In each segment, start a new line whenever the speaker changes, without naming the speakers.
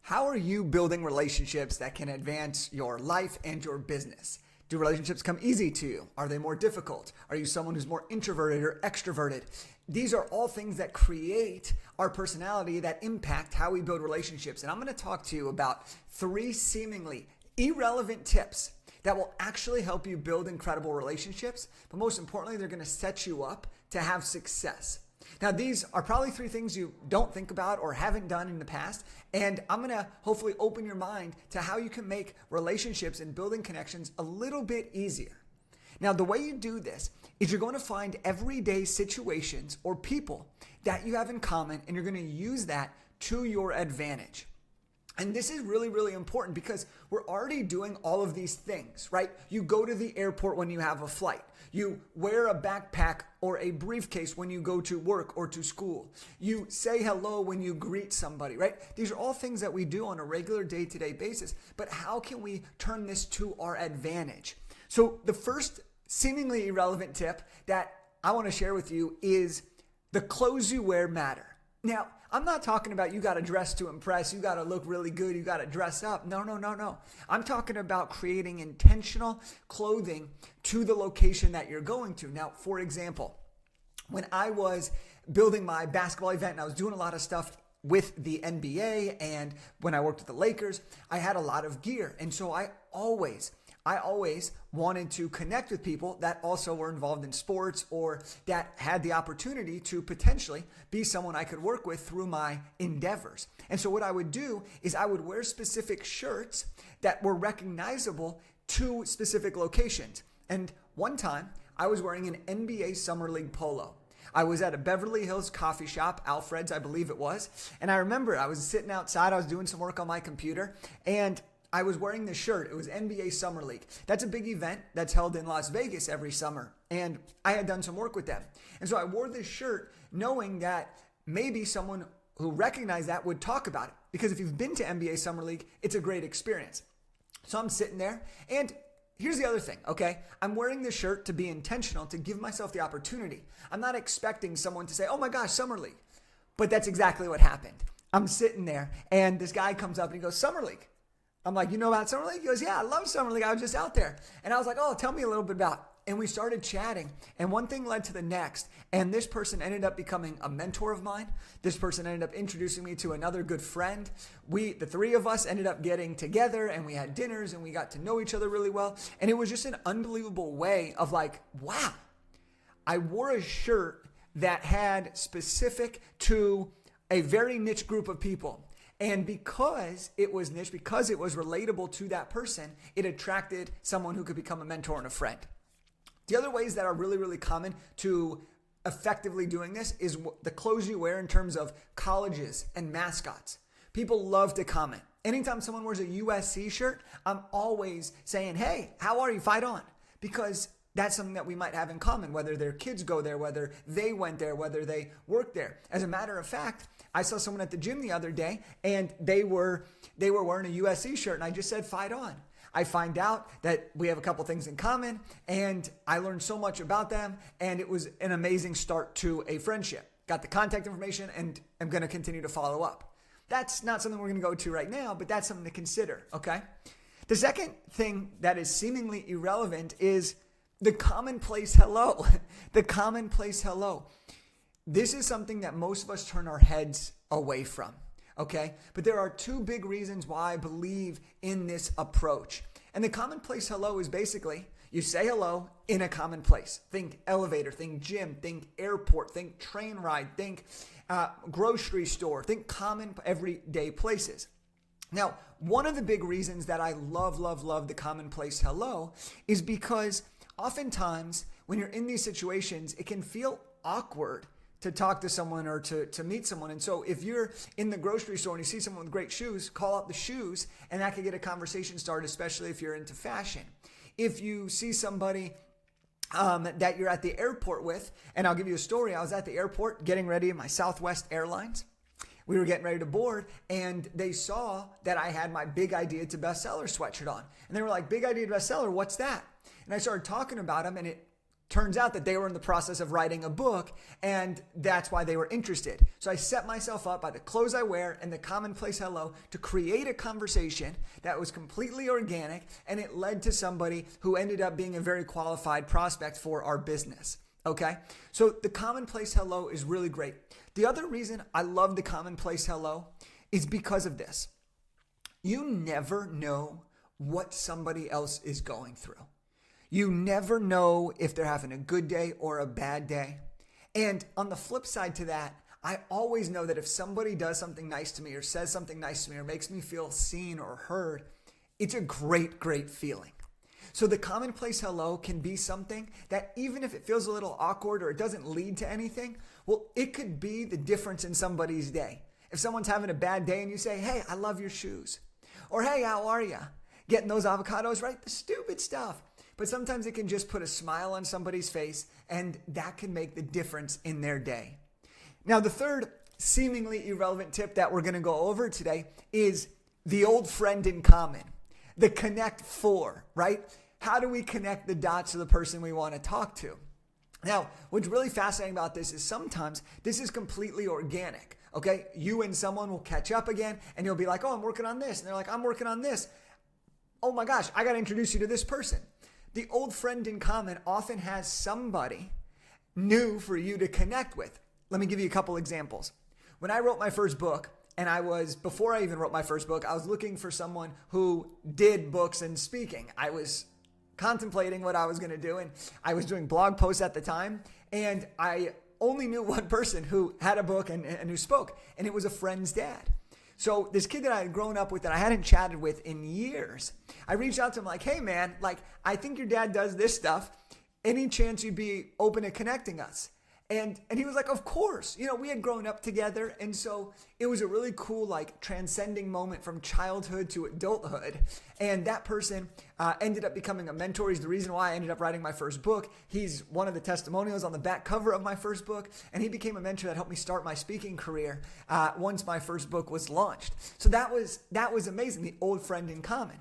How are you building relationships that can advance your life and your business? Do relationships come easy to you? Are they more difficult? Are you someone who's more introverted or extroverted? These are all things that create our personality that impact how we build relationships. And I'm going to talk to you about 3 seemingly irrelevant tips that will actually help you build incredible relationships. But most importantly, they're going to set you up to have success. Now, these are probably 3 things you don't think about or haven't done in the past, and I'm going to hopefully open your mind to how you can make relationships and building connections a little bit easier. Now, the way you do this is you're going to find everyday situations or people that you have in common, and you're going to use that to your advantage. And this is really, really important because we're already doing all of these things, right? You go to the airport when you have a flight. You wear a backpack or a briefcase when you go to work or to school. You say hello when you greet somebody, right? These are all things that we do on a regular day-to-day basis. But how can we turn this to our advantage? So the first seemingly irrelevant tip that I want to share with you is the clothes you wear matter. Now, I'm not talking about you got to dress to impress, you got to look really good, you got to dress up. No. I'm talking about creating intentional clothing to the location that you're going to. Now, for example, when I was building my basketball event and I was doing a lot of stuff with the NBA and when I worked with the Lakers, I had a lot of gear. And so I always wanted to connect with people that also were involved in sports or that had the opportunity to potentially be someone I could work with through my endeavors. And so what I would do is I would wear specific shirts that were recognizable to specific locations. And one time I was wearing an NBA Summer League polo. I was at a Beverly Hills coffee shop, Alfred's, I believe it was. And I remember I was sitting outside, I was doing some work on my computer, and I was wearing this shirt. It was NBA Summer League. That's a big event that's held in Las Vegas every summer. And I had done some work with them. And so I wore this shirt knowing that maybe someone who recognized that would talk about it. Because if you've been to NBA Summer League, it's a great experience. So I'm sitting there, and here's the other thing, okay? I'm wearing this shirt to be intentional, to give myself the opportunity. I'm not expecting someone to say, oh my gosh, Summer League. But that's exactly what happened. I'm sitting there, and this guy comes up and he goes, Summer League. I'm like, you know about Summer League? He goes, yeah, I love Summer League. I was just out there. And I was like, oh, tell me a little bit about it. And we started chatting, and one thing led to the next. And this person ended up becoming a mentor of mine. This person ended up introducing me to another good friend. The 3 of us ended up getting together, and we had dinners, and we got to know each other really well. And it was just an unbelievable way of like, wow, I wore a shirt that had specific to a very niche group of people. And because it was niche, because it was relatable to that person, it attracted someone who could become a mentor and a friend. The other ways that are really, really common to effectively doing this is the clothes you wear in terms of colleges and mascots. People love to comment. Anytime someone wears a USC shirt, I'm always saying, hey, how are you? Fight on. Because that's something that we might have in common, whether their kids go there, whether they went there, whether they work there. As a matter of fact, I saw someone at the gym the other day, and they were wearing a USC shirt, and I just said, fight on. I find out that we have a couple things in common, and I learned so much about them, and it was an amazing start to a friendship. Got the contact information, and I'm going to continue to follow up. That's not something we're going to go to right now, but that's something to consider, okay? The second thing that is seemingly irrelevant is the commonplace hello. The commonplace hello. This is something that most of us turn our heads away from, okay? But there are 2 big reasons why I believe in this approach. And the commonplace hello is basically you say hello in a common place. Think elevator, think gym, think airport, think train ride, think grocery store, think common everyday places. Now, one of the big reasons that I love the commonplace hello is because oftentimes when you're in these situations, it can feel awkward to talk to someone or to meet someone. And so if you're in the grocery store and you see someone with great shoes, call out the shoes, and that could get a conversation started, especially if you're into fashion. If you see somebody that you're at the airport with, and I'll give you a story. I was at the airport getting ready in my Southwest Airlines. We were getting ready to board, and they saw that I had my Big Idea to Bestseller sweatshirt on. And they were like, Big Idea to Bestseller, what's that? And I started talking about them, and it turns out that they were in the process of writing a book, and that's why they were interested. So I set myself up by the clothes I wear and the commonplace hello to create a conversation that was completely organic, and it led to somebody who ended up being a very qualified prospect for our business. Okay? So the commonplace hello is really great. The other reason I love the commonplace hello is because of this. You never know what somebody else is going through. You never know if they're having a good day or a bad day. And on the flip side to that, I always know that if somebody does something nice to me or says something nice to me or makes me feel seen or heard, it's a great, great feeling. So the commonplace hello can be something that even if it feels a little awkward or it doesn't lead to anything, well, it could be the difference in somebody's day. If someone's having a bad day and you say, hey, I love your shoes. Or hey, how are you? Getting those avocados, right? The stupid stuff. But sometimes it can just put a smile on somebody's face, and that can make the difference in their day. Now, the third seemingly irrelevant tip that we're going to go over today is the old friend in common, the connect four, right? How do we connect the dots to the person we want to talk to? Now, what's really fascinating about this is sometimes this is completely organic, okay? You and someone will catch up again, and you'll be like, oh, I'm working on this. And they're like, I'm working on this. Oh my gosh, I got to introduce you to this person. The old friend in common often has somebody new for you to connect with. Let me give you a couple examples. When I wrote my first book, before I even wrote my first book, I was looking for someone who did books and speaking. I was contemplating what I was going to do, and I was doing blog posts at the time, and I only knew one person who had a book and who spoke, and it was a friend's dad. So this kid that I had grown up with that I hadn't chatted with in years, I reached out to him like, hey man, I think your dad does this stuff. Any chance you'd be open to connecting us? And he was like, of course. We had grown up together. And so it was a really cool, transcending moment from childhood to adulthood. And that person ended up becoming a mentor. He's the reason why I ended up writing my first book. He's one of the testimonials on the back cover of my first book. And he became a mentor that helped me start my speaking career once my first book was launched. So that was amazing, the old friend in common.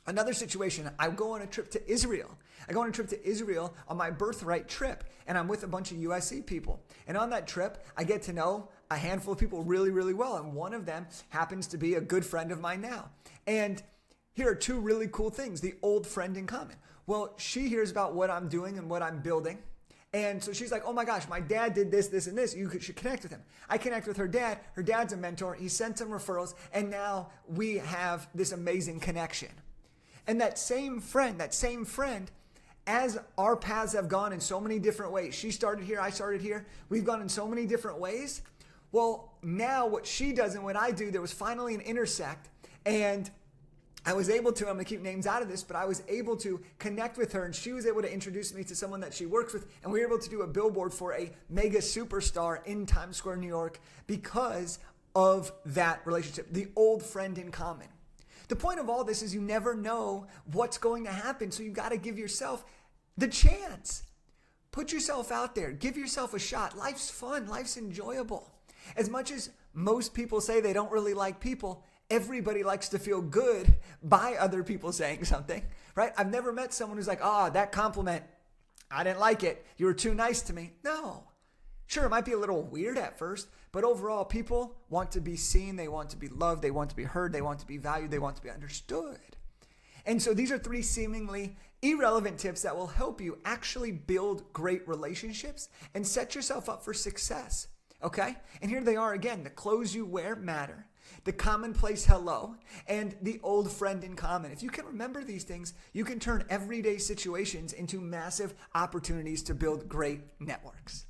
Another situation, I go on a trip to Israel. I go on a trip to Israel on my birthright trip, and I'm with a bunch of USC people. And on that trip, I get to know a handful of people really, really well. And one of them happens to be a good friend of mine now. And here are two really cool things, the old friend in common. Well, she hears about what I'm doing and what I'm building. And so she's like, oh my gosh, my dad did this, this, and this. You should connect with him. I connect with her dad. Her dad's a mentor. He sent some referrals. And now we have this amazing connection. And that same friend, as our paths have gone in so many different ways, she started here, I started here, we've gone in so many different ways. Well, now what she does and what I do, there was finally an intersect, and I was able to, I'm going to keep names out of this, but I was able to connect with her, and she was able to introduce me to someone that she works with, and we were able to do a billboard for a mega superstar in Times Square, New York, because of that relationship, the old friend in common. The point of all this is you never know what's going to happen, so you've got to give yourself the chance. Put yourself out there. Give yourself a shot. Life's fun. Life's enjoyable. As much as most people say they don't really like people, everybody likes to feel good by other people saying something, right? I've never met someone who's like, that compliment, I didn't like it. You were too nice to me. No. Sure, it might be a little weird at first, but overall, people want to be seen, they want to be loved, they want to be heard, they want to be valued, they want to be understood. And so these are three seemingly irrelevant tips that will help you actually build great relationships and set yourself up for success, okay? And here they are again, the clothes you wear matter, the commonplace hello, and the old friend in common. If you can remember these things, you can turn everyday situations into massive opportunities to build great networks.